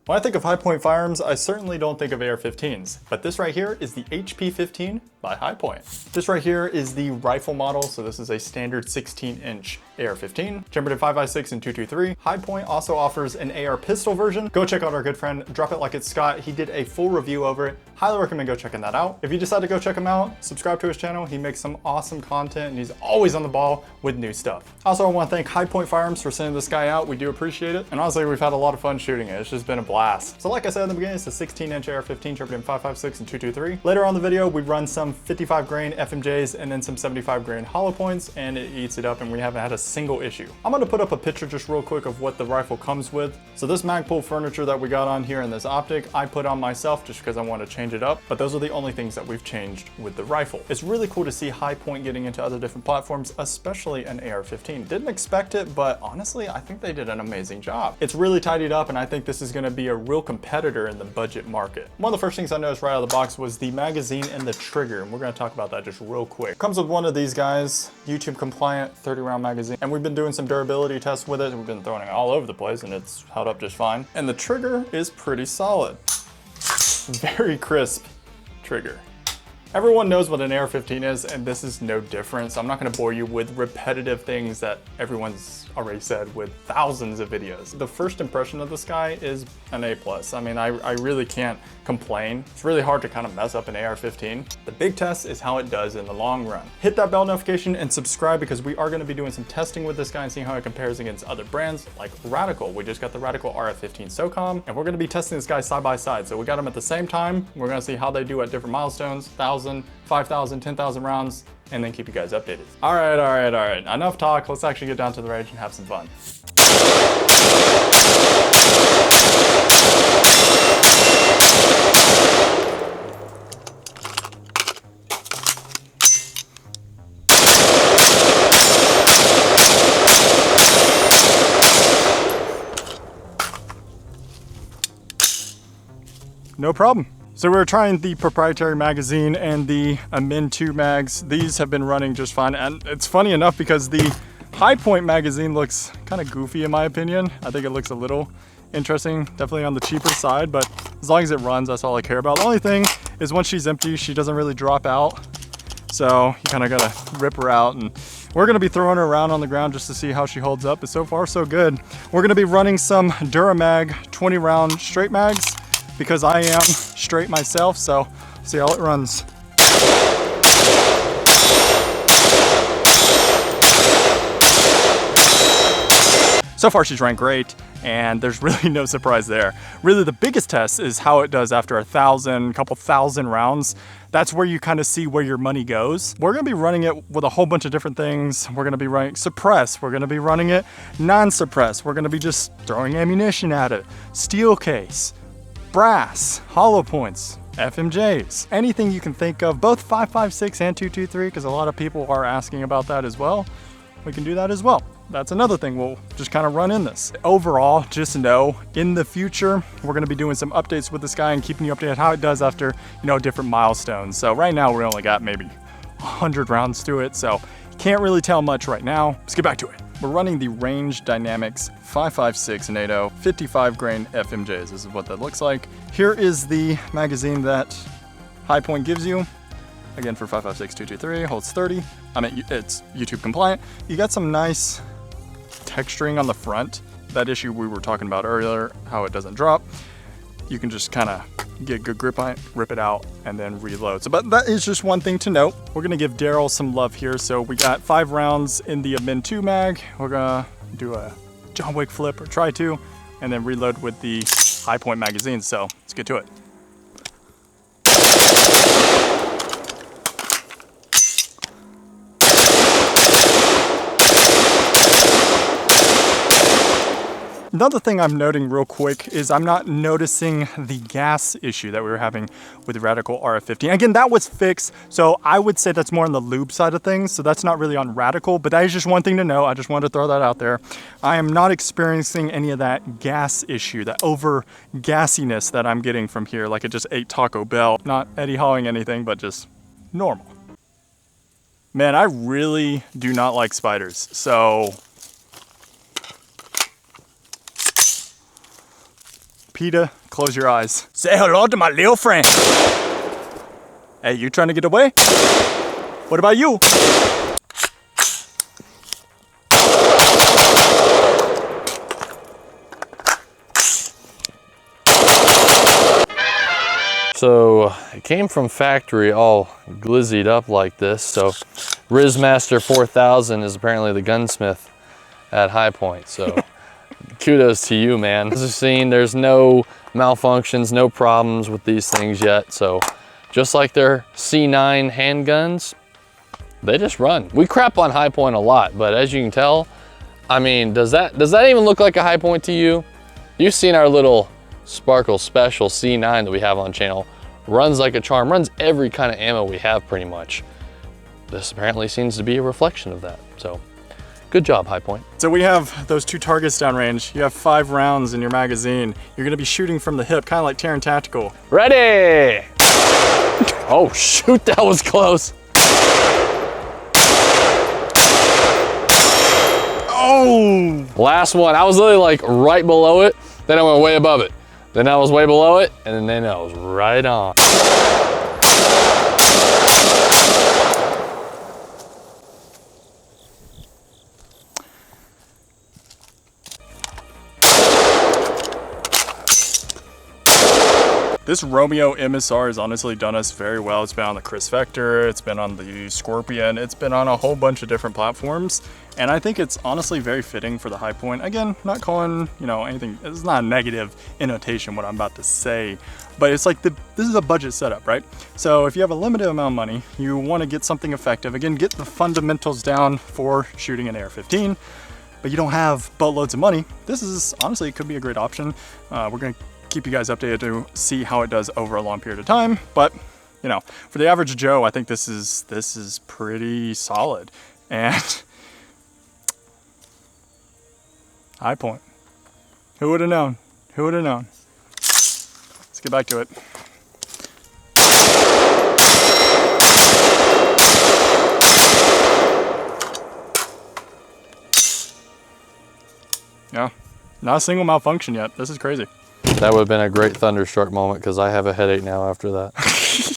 When I think of high-point firearms, I certainly don't think of AR-15s, but this right here is the HP-15 by Hi-Point. This right here is the rifle model, so this is a standard 16-inch AR-15, chambered in 5.56 and 223. Hi-Point also offers an AR pistol version. Go check out our good friend, Drop It Like It's Scott. He did a full review over it. Highly recommend go checking that out. If you decide to go check him out, subscribe to his channel. He makes some awesome content and he's always on the ball with new stuff. Also, I want to thank Hi-Point Firearms for sending this guy out. We do appreciate it. And honestly, we've had a lot of fun shooting it. It's just been a blast. So like I said in the beginning, it's a 16-inch AR-15 chambered in 5.56 and 223. Later on in the video, we run some 55 grain FMJs and then some 75 grain hollow points, and it eats it up and we haven't had a single issue. I'm gonna put up a picture just real quick of what the rifle comes with. So this Magpul furniture that we got on here and this optic, I put on myself just because I want to change it up, but those are the only things that we've changed with the rifle. It's really cool to see Hi-Point getting into other different platforms, especially an AR-15. Didn't expect it, but honestly, I think they did an amazing job. It's really tidied up, and I think this is gonna be a real competitor in the budget market. One of the first things I noticed right out of the box was the magazine and the trigger, and we're gonna talk about that just real quick. Comes with one of these guys, YouTube compliant 30-round magazine, and we've been doing some durability tests with it. We've been throwing it all over the place, and it's held up just fine. And the trigger is pretty solid. Very crisp trigger. Everyone knows what an AR-15 is, and this is no different, so I'm not gonna bore you with repetitive things that everyone's already said with thousands of videos. The first impression of this guy is an A+. I mean, I really can't complain. It's really hard to kind of mess up an AR-15. The big test is how it does in the long run. Hit that bell notification and subscribe because we are gonna be doing some testing with this guy and seeing how it compares against other brands like Radical. We just got the Radical RF-15 SOCOM, and we're gonna be testing this guy side by side. So we got them at the same time. We're gonna see how they do at different milestones, 1,000, 5,000, 10,000 rounds, and then keep you guys updated. All right. Enough talk. Let's actually get down to the range and have some fun. No problem. So we're trying the proprietary magazine and the Min 2 mags. These have been running just fine. And it's funny enough because the Hi-Point magazine looks kind of goofy in my opinion. I think it looks a little interesting, definitely on the cheaper side, but as long as it runs, that's all I care about. The only thing is once she's empty, she doesn't really drop out. So you kind of gotta rip her out, and we're gonna be throwing her around on the ground just to see how she holds up. But so far so good. We're gonna be running some Duramag 20 round straight mags because I am straight myself, so see how it runs. So far she's ranked great, and there's really no surprise there. Really the biggest test is how it does after 1,000, couple thousand rounds. That's where you kind of see where your money goes. We're gonna be running it with a whole bunch of different things. We're gonna be running suppress, we're gonna be running it non-suppress, we're gonna be just throwing ammunition at it, steel case, brass, hollow points, FMJs, anything you can think of, both 5.56 and 223, because a lot of people are asking about that as well. We can do that as well. That's another thing we'll just kind of run in this. Overall, just know in the future, we're gonna be doing some updates with this guy and keeping you updated how it does after, different milestones. So right now we only got maybe 100 rounds through it, so can't really tell much right now. Let's get back to it. We're running the Range Dynamics 5.56 NATO 55 grain FMJs. This is what that looks like. Here is the magazine that Hi-Point gives you. Again, for 5.56 223, holds 30. I mean, it's YouTube compliant. You got some nice texturing on the front. That issue we were talking about earlier, how it doesn't drop. You can just kind of get a good grip on it, rip it out, and then reload. So, but that is just one thing to note. We're gonna give Daryl some love here. So we got 5 rounds in the Min 2 mag. We're gonna do a John Wick flip, or try to, and then reload with the Hi-Point magazine. So let's get to it. Another thing I'm noting real quick is I'm not noticing the gas issue that we were having with the Radical RF-15. Again, that was fixed, so I would say that's more on the lube side of things, so that's not really on Radical, but that is just one thing to know. I just wanted to throw that out there. I am not experiencing any of that gas issue, that over gassiness that I'm getting from here, like it just ate Taco Bell. Not Eddie Hawing anything, but just normal. Man, I really do not like spiders, so PETA, close your eyes. Say hello to my little friend. Hey, you trying to get away? What about you? So it came from factory all glizzied up like this. So Rizmaster 4000 is apparently the gunsmith at High Point. So kudos to you, man. As you've seen, there's no malfunctions, no problems with these things yet. So just like their C9 handguns, they just run. We crap on High Point a lot, but as you can tell, I mean, does that even look like a High Point to you? You've seen our little Sparkle Special C9 that we have on channel. Runs like a charm, runs every kind of ammo we have pretty much. This apparently seems to be a reflection of that. So good job, High Point. So we have those 2 targets downrange. You have 5 rounds in your magazine. You're gonna be shooting from the hip, kind of like Terran Tactical. Ready! Oh shoot, that was close. Oh! Last one, I was literally like right below it, then I went way above it. Then I was way below it, and then I was right on. This Romeo MSR has honestly done us very well. It's been on the Chris Vector, it's been on the Scorpion, it's been on a whole bunch of different platforms. And I think it's honestly very fitting for the High Point. Again, not calling, you know, anything, it's not a negative annotation what I'm about to say, but it's like this is a budget setup, right? So if you have a limited amount of money, you want to get something effective. Again, get the fundamentals down for shooting an AR-15, but you don't have boatloads of money. This is honestly, it could be a great option. We're gonna keep you guys updated to see how it does over a long period of time. But you know, for the average Joe, I think this is pretty solid. And High Point. Who would have known? Who would have known? Let's get back to it. Yeah, not a single malfunction yet. This is crazy. That would have been a great thunderstruck moment because I have a headache now after that.